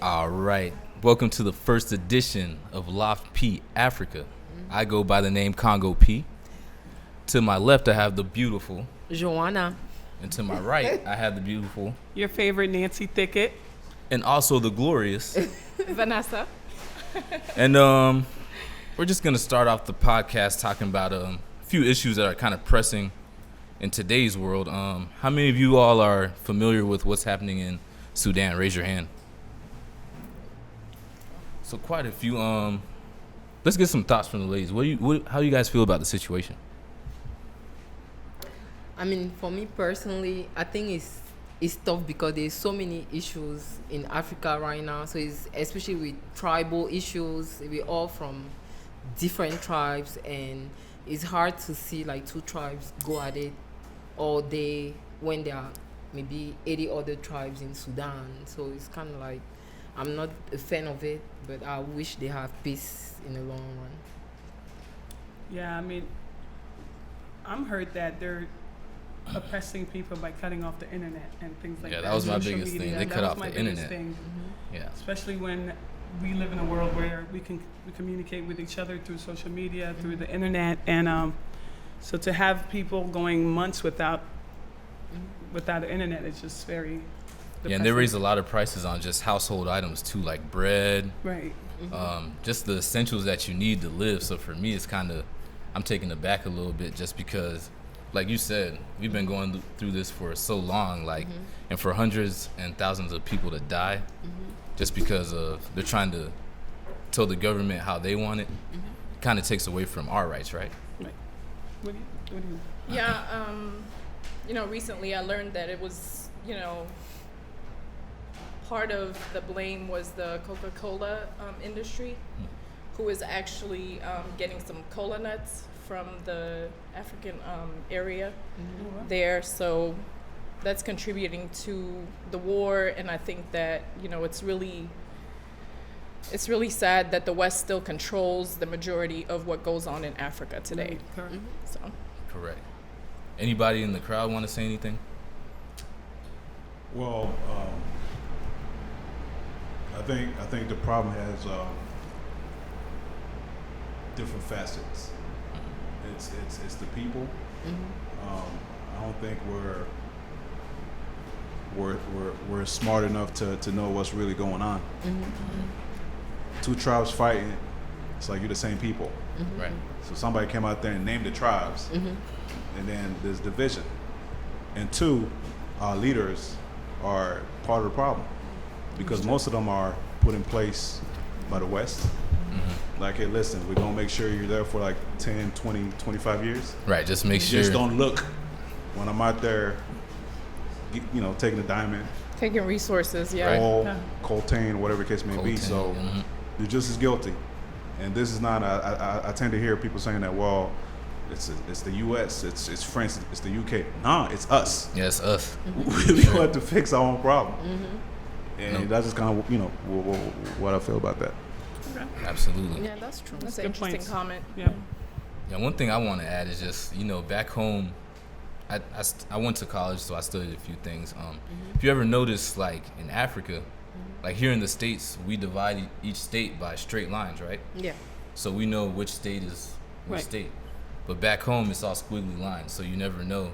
All right. Welcome to the first edition of LoftP Africa. I go by the name Congo P. To my left, I have the beautiful Joanna. And to my right, I have the beautiful Your favorite Nancy Thicket. and also the glorious. Vanessa. And we're just going to start off the podcast talking about a few issues that are kind of pressing in today's world. How many of you all are familiar with what's happening in Sudan? Raise your hand. So quite a few. Let's get some thoughts from the ladies. How do you guys feel about the situation? I mean, for me personally, I think it's tough because there's so many issues in Africa right now. So it's especially with tribal issues. We're all from different tribes, and it's hard to see like two tribes go at it all day when there are maybe 80 other tribes in Sudan. So it's kind of like, I'm not a fan of it, but I wish they have peace in the long run. Yeah, I mean, I'm hurt that they're oppressing people by cutting off the internet and things like that. Yeah, that was my Social biggest media, thing. They that cut was off my the biggest internet. thing. Yeah. Especially when we live in a world where we communicate with each other through social media, through the internet, and so to have people going months without the internet is just very depressing. Yeah, and they raised a lot of prices on just household items too, like bread, right. just the essentials that you need to live. So for me, it's kind of, I'm taken aback a little bit just because, like you said, we've been going through this for so long, like, and for hundreds and thousands of people to die just because of they're trying to tell the government how they want it, kind of takes away from our rights, right? Right. What do you? Yeah, recently I learned that it was, part of the blame was the Coca-Cola industry, who is actually getting some cola nuts from the African area there. So that's contributing to the war, and I think that, it's really sad that the West still controls the majority of what goes on in Africa today. Correct. So. Correct. Anybody in the crowd want to say anything? Well, I think the problem has different facets. It's the people. I don't think we're smart enough to know what's really going on. Two tribes fighting, it's like you're the same people. Right. So somebody came out there and named the tribes, and then there's division. And two, our leaders are part of the problem because most of them are put in place by the West. Like, hey, listen, we're going to make sure you're there for like 10, 20, 25 years. Right, just make sure. Just don't look when I'm out there, taking the diamond, Taking resources, yeah. oil, coltan, whatever the case may be. Coltan, So you're just as guilty. And this is not, I tend to hear people saying that, well, it's the U.S., it's France, it's the U.K. Nah, it's us. Yeah, it's us. We want to fix our own problem. And that's just kind of, what I feel about that. Absolutely. Yeah, that's true. That's Good an interesting points. comment. Yeah. Yeah, one thing I want to add is just, back home, I went to college, so I studied a few things. If you ever notice, like, in Africa, like here in the States, we divide each state by straight lines, right? Yeah. So we know which state is which Right. state. But back home, it's all squiggly lines, so you never know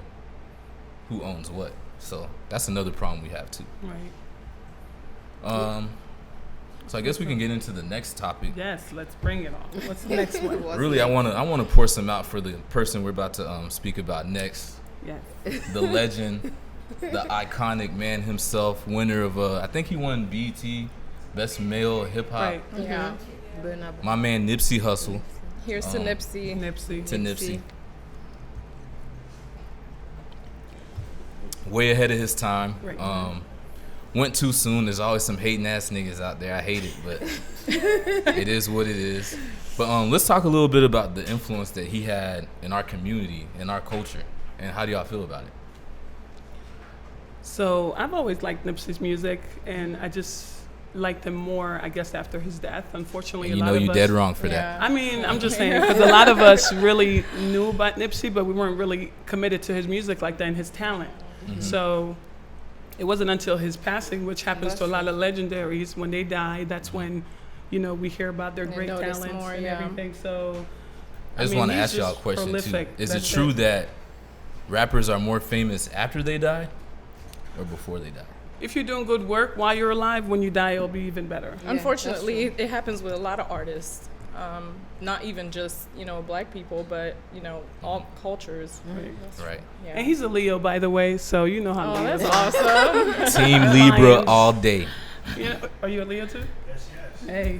who owns what. So that's another problem we have, too. Right. So I guess we can get into the next topic. Yes, let's bring it on. What's the next one? Really, I wanna pour some out for the person we're about to speak about next. Yes. The legend, the iconic man himself, winner of I think he won BET Best Male Hip Hop. Right. Yeah. My man Nipsey Hussle. Here's to Nipsey. To Nipsey. Way ahead of his time. Right. Went too soon. There's always some hating ass niggas out there. I hate it, but it is what it is. But let's talk a little bit about the influence that he had in our community, in our culture, and how do y'all feel about it? So I've always liked Nipsey's music, and I just liked him more, I guess, after his death. Unfortunately, And you a lot know of you us, dead wrong for that. I mean, I'm just saying, because a lot of us really knew about Nipsey, but we weren't really committed to his music like that and his talent. So it wasn't until his passing, which happens That's to a lot of legendaries, when they die, that's when, you know, we hear about their And great notice talents more, and yeah. everything. So I just mean, want to he's ask y'all a just question prolific. too. Is it That's true it. that rappers are more famous after they die or before they die? if you're doing good work while you're alive, when you die, it'll be even better. Yeah, Unfortunately, that's true. it happens with a lot of artists. Not even just, you know, black people, but, you know, all cultures. Right. Right. Yeah. And he's a Leo, by the way, so you know how Oh, Leos that's are. awesome. Team Libra Lions. all day. Yeah. Are you a Leo too? Yes, yes. Hey.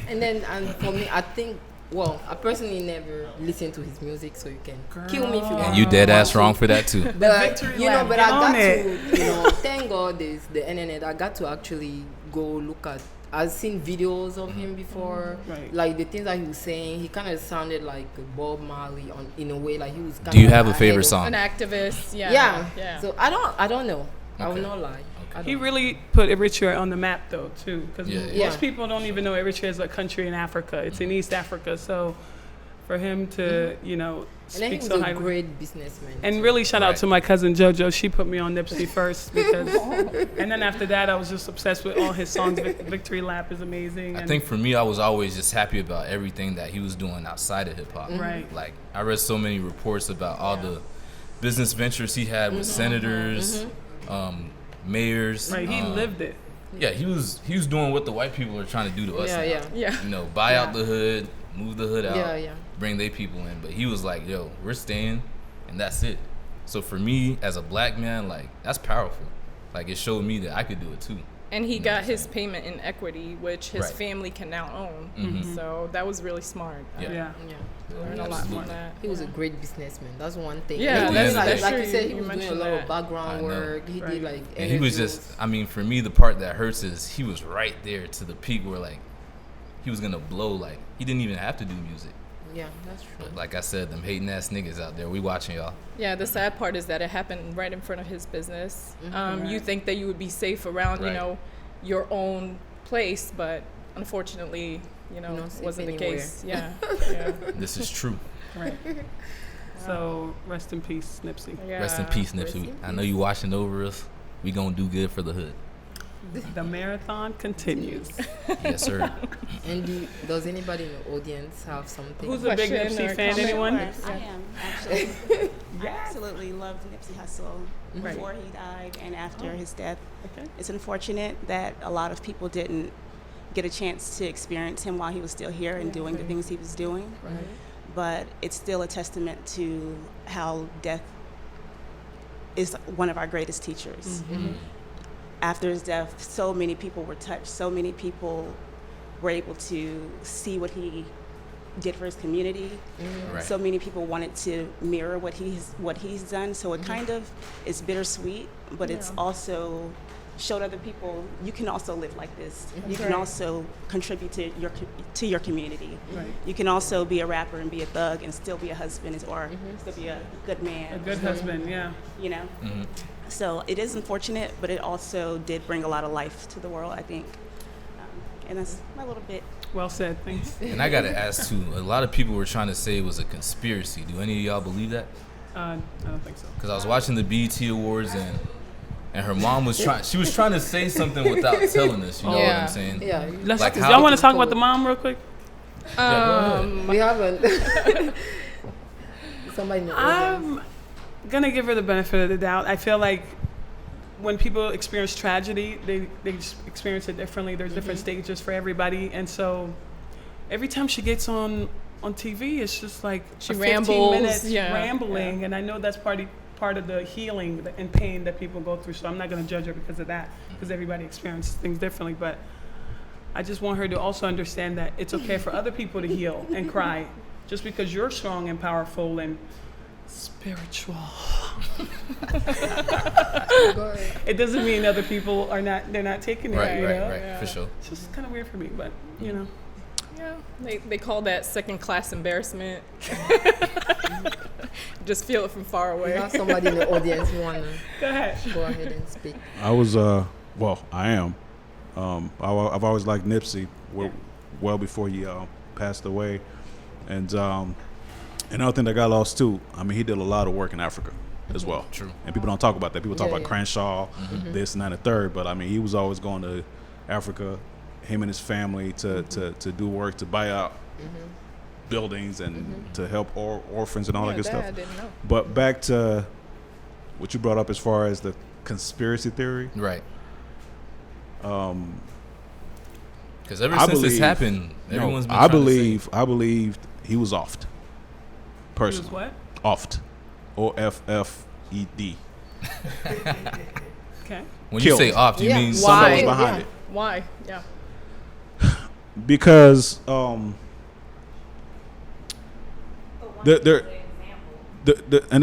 And then, and for me, I think, well, I personally never listen to his music, so you can kill me if you want. And you dead ass wrong for that too. But Victory you know, lap, but get I on got it. to, you know, thank God there's the internet. I got to actually go look at. I've seen videos of him before. Right. Like the things that he was saying, he kind of sounded like Bob Marley in a way. Like he was. Kind Do you of have a ahead favorite of- song? An activist. Yeah. Yeah. Yeah. So I don't know. I will Okay. not lie. I He don't. really put Eritrea on the map, though, too, because Yeah. most Yeah. people don't even know Eritrea is a country in Africa. It's in East Africa, so for him to, you know, And then he speak was so a highly. great businessman. And too. really shout out Right. to my cousin JoJo. She put me on Nipsey first because, and then after that, I was just obsessed with all his songs. Victory Lap is amazing. I and- think for me, I was always just happy about everything that he was doing outside of hip hop. Right. Like I read so many reports about all the business ventures he had with senators, mayors. Right, he lived it. Yeah, he was doing what the white people are trying to do to us. Yeah, now. yeah. Yeah. You know, buy out the hood, move the hood out, Yeah, yeah. bring they people in. But he was like, yo, we're staying, and that's it. So for me, as a black man, like that's powerful. Like it showed me that I could do it too. And he You know got what I'm his saying? payment in equity, which his Right. family can now own. Mhm. So that was really smart. Yeah. Yeah. Yeah. Learned a lot Absolutely. from that. He was a great businessman. That's one thing. Yeah, And he that's- did, that's like true. you said, he You was doing a mentioned lot that. of background I know. work. He Right. did like. And he was interviews. just, I mean, for me, the part that hurts is he was right there to the peak where like he was gonna blow. Like he didn't even have to do music. Yeah, that's true. But like I said, them hating ass niggas out there, we watching y'all. Yeah, the sad part is that it happened right in front of his business. You Right. think that you would be safe around, you Right. know, your own place, but unfortunately, you know, Not safe wasn't the anywhere. case. Yeah. Yeah. This is true. Right. So rest in peace, Nipsey. Yeah. Rest in peace, Rest Nipsey. in I know you watching over us. We gonna do good for the hood. The marathon continues. Yes, sir. And does anybody in the audience have something? Who's a big Question Nipsey or fan? comment? Anyone? I am actually. I absolutely loved Nipsey Hussle Right. before he died and after his death. Okay. It's unfortunate that a lot of people didn't get a chance to experience him while he was still here and doing the things he was doing. Right. But it's still a testament to how death is one of our greatest teachers. After his death, so many people were touched. So many people were able to see what he did for his community. Right. So many people wanted to mirror what he's done. So it kind of is bittersweet, but it's also showed other people you can also live like this. You can also contribute to your community. Right. You can also be a rapper and be a thug and still be a husband or still be a good man. A good husband, yeah. You know. Mhm. So it is unfortunate, but it also did bring a lot of life to the world, I think. And that's my little bit. Well said. Thanks. And I gotta ask too. A lot of people were trying to say it was a conspiracy. Do any of y'all believe that? I don't think so. Because I was watching the BET Awards and her mom was trying. She was trying to say something without telling us. You know what Yeah. I'm saying? Yeah. Let's. Like y'all how- want to talk about the mom real quick? Yeah, go ahead. We haven't. Somebody in the audience. I'm gonna give her the benefit of the doubt. I feel like when people experience tragedy, they just experience it differently. There's different stages for everybody, and so every time she gets on TV, it's just like She a 15 rambles, minutes yeah, rambling, and I know that's part of the healing and pain that people go through. So I'm not gonna judge her because of that, because everybody experiences things differently. But I just want her to also understand that it's okay for other people to heal and cry, just because you're strong and powerful and spiritual. Go ahead. It doesn't mean other people are not. They're not taking it. Right, you right, know? right. For sure. It's just kind of weird for me, but you know. Yeah. They call that second class embarrassment. Just feel it from far We away. have somebody in the audience who wanna Go ahead. go ahead and speak. I was, well, I am. I've always liked Nipsey well before he passed away. And another thing that got lost too, I mean, he did a lot of work in Africa. as well. True. And people don't talk about that. People talk Yeah, about yeah. Crenshaw, this and that and the third. But I mean, he was always going to Africa, him and his family to do work, to buy out buildings and to help orphans and all that good stuff. I didn't know. But back to what you brought up as far as the conspiracy theory. Right. Because ever I since this believe- happened, everyone's been I trying I believed he was offed. He was Personally. what? Offed. OFFED. Okay. When you Killed. say off, you Yeah. mean Somebody was Why? behind Yeah. it. Why? Yeah. Because and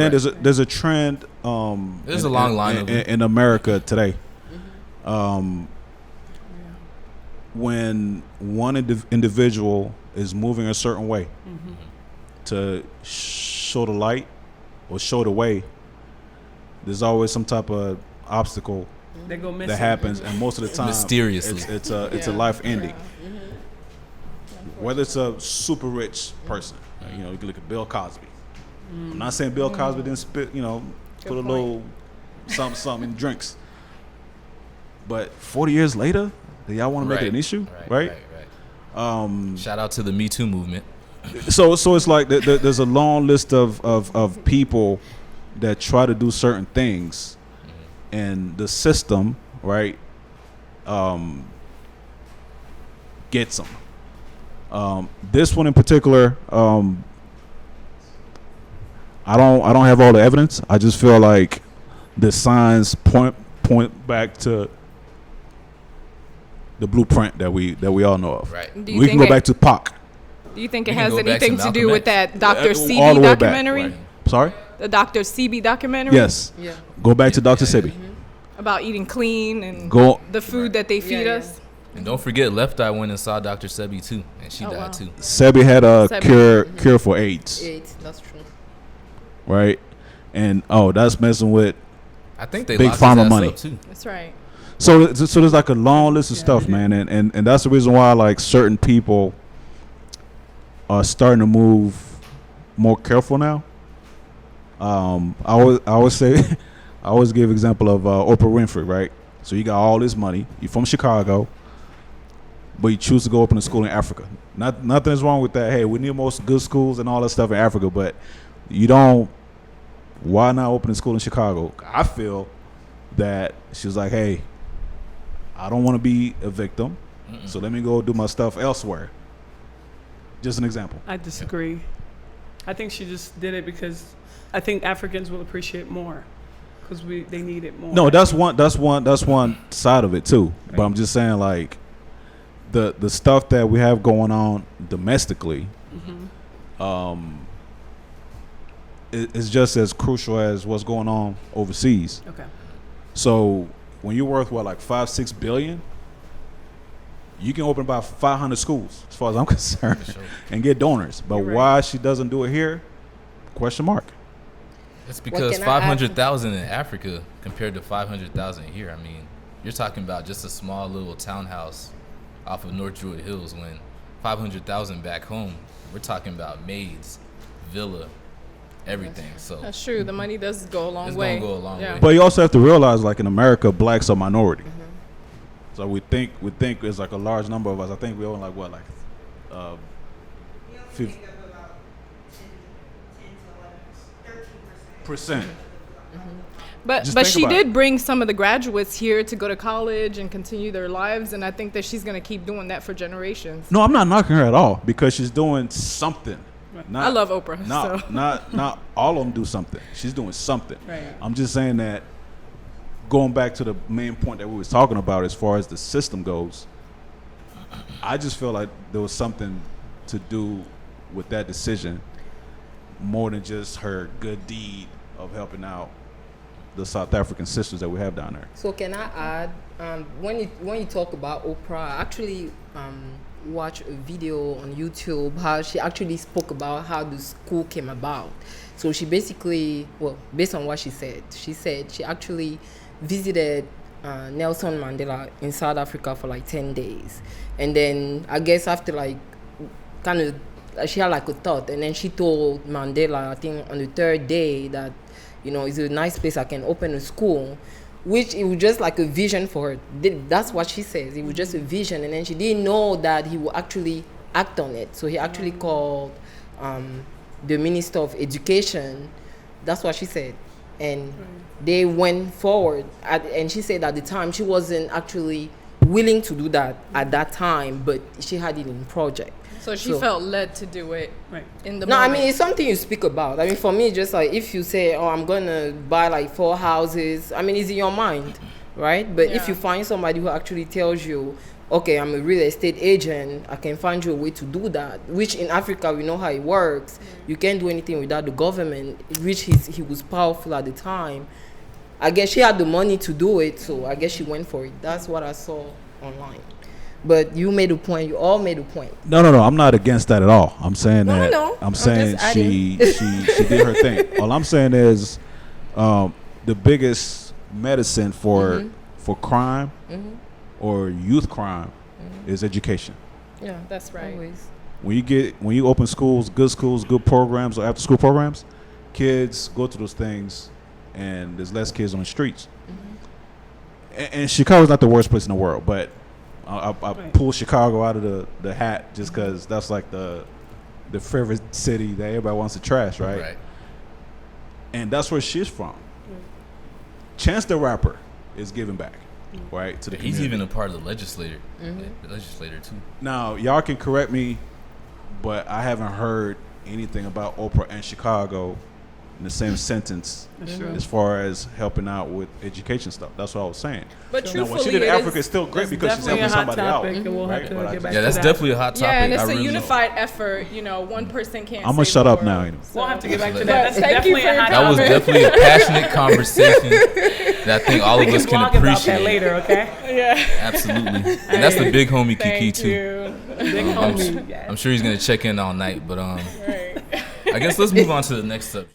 then there's a trend There's a long line of them. in America today. When one individual is moving a certain way to show the light or show the way, there's always some type of obstacle They go missing. that happens, and most of the time, Mysteriously. it's a Yeah. life ending. Whether it's a super rich person, you know, you can look at Bill Cosby. I'm not saying Bill Cosby didn't spit, you know, Good put a point. little something in drinks. But 40 years later, do y'all want to make it an issue, right? Shout out to the Me Too movement. So it's like there's a long list of people that try to do certain things, and the system, right, gets them. This one in particular, I don't have all the evidence. I just feel like the signs point back to the blueprint that we all know of. Right. Do you We can think go back to Pac. Do you think We it can has go back to anything to Malcolm do with X. that Dr. All the Sebi way back. documentary? Right. Sorry? The Dr. Sebi documentary? Yes. Yeah. Go back to Dr. Sebi. About eating clean and Go. the food that they feed Yeah, us? And don't forget, Left Eye went and saw Dr. Sebi too, and she Oh, died wow. too. Sebi had a Sebi. cure for AIDS, That's true. right? And that's messing with. I think they Big locked his pharma ass money. up too. That's right. So there's like a long list of stuff, man, and that's the reason why like certain people are starting to move more careful now. I always say, I always give example of Oprah Winfrey, right? So you got all this money, you're from Chicago, but you choose to go open a school in Africa. Nothing is wrong with that. Hey, we need most good schools and all that stuff in Africa, but you don't. Why not open a school in Chicago? I feel that she was like, hey, I don't want to be a victim, so let me go do my stuff elsewhere. Just an example. I disagree. I think she just did it because I think Africans will appreciate more because they need it more. No, that's one side of it too. But I'm just saying, like, the stuff that we have going on domestically, is just as crucial as what's going on overseas. Okay. So when you're worth like 5-6 billion, you can open about 500 schools, as far as I'm concerned, For sure. and get donors. But You're right. why she doesn't do it here? Question mark. It's because can I add? 500,000 in Africa compared to 500,000 here. I mean, you're talking about just a small little townhouse off of North Druid Hills. When 500,000 back home, we're talking about maids, villa, everything. So That's true. The money does go a long It's way. gonna go a long way. But you also have to realize, like in America, blacks are minority. So we think it's like a large number of us. I think we own like what, like, 13%. But Just but think she about did it. bring some of the graduates here to go to college and continue their lives, and I think that she's gonna keep doing that for generations. No, I'm not knocking her at all because she's doing something. I love Oprah. Not, so. not all of them do something. She's doing something. Right. I'm just saying that, going back to the main point that we was talking about as far as the system goes, I just feel like there was something to do with that decision more than just her good deed of helping out the South African sisters that we have down there. So can I add, when you talk about Oprah, I actually watched a video on YouTube how she actually spoke about how the school came about. So she basically, well, based on what she said she actually visited Nelson Mandela in South Africa for like 10 days. And then I guess after like kind of, she had like a thought, and then she told Mandela, I think on the third day, that it's a nice place. I can open a school, which it was just like a vision for her. That's what she says. It was just a vision, and then she didn't know that he would actually act on it. So he actually called the Minister of Education. That's what she said, and they went forward. And she said at the time she wasn't actually willing to do that at that time, but she had it in project. So she felt led to do it in the No, moment. I mean, it's something you speak about. I mean, for me, just like if you say, oh, I'm going to buy like 4 houses, I mean, it's in your mind, right? But if you find somebody who actually tells you, okay, I'm a real estate agent, I can find you a way to do that, which in Africa, we know how it works. You can't do anything without the government, which he was powerful at the time. I guess she had the money to do it, so I guess she went for it. That's what I saw online. But you made a point. You all made a point. No. I'm not against that at all. I'm saying that. No. I'm saying she did her thing. All I'm saying is, the biggest medicine for crime or youth crime is education. Yeah, that's right. Always. When you open schools, good programs or after school programs, kids go to those things, and there's less kids on the streets. And Chicago's not the worst place in the world, but I pull Chicago out of the hat just because that's like the favorite city that everybody wants to trash, right? And that's where she's from. Chance the Rapper is giving back, right, to the community. He's even a part of the legislator too. Now, y'all can correct me, but I haven't heard anything about Oprah and Chicago in the same sentence as far as helping out with education stuff. That's what I was saying. But now, truthfully, what she did in Africa is still great because she's helping somebody out. We'll have to get back to That's that. definitely a hot topic. Yeah, and it's I a really unified effort. One person can't. I'm gonna save shut the up world. now. We'll have to get back to But that. That's thank you definitely for a your hot That was topic. definitely a passionate conversation that I think all of us can blog about that appreciate. later, okay? Yeah. Absolutely. And that's the big homie Kiki Thank too. you. Big homie. I'm sure he's gonna check in all night, but Right. I guess let's move on to the next subject.